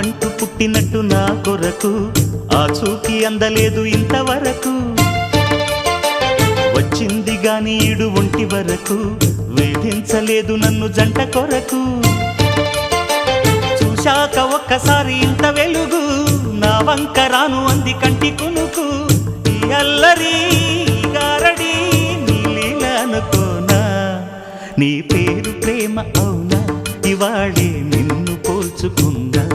నావంటూ పుట్టినట్టు నా కొరకు ఆ చూకి అందలేదు ఇంతవరకు. వచ్చింది గాని ఈడు ఒంటి వరకు వేధించలేదు నన్ను జంట కొరకు. చూశాక ఒక్కసారి ఇంత వెలుగు నా వంక రాను అంది కంటి కునుకు. ఈ అల్లరి గారడి నీ లీల అనుకోనా, నీ పేరు ప్రేమ అవునా, ఇవాళే నిన్ను పోల్చుకున్నా.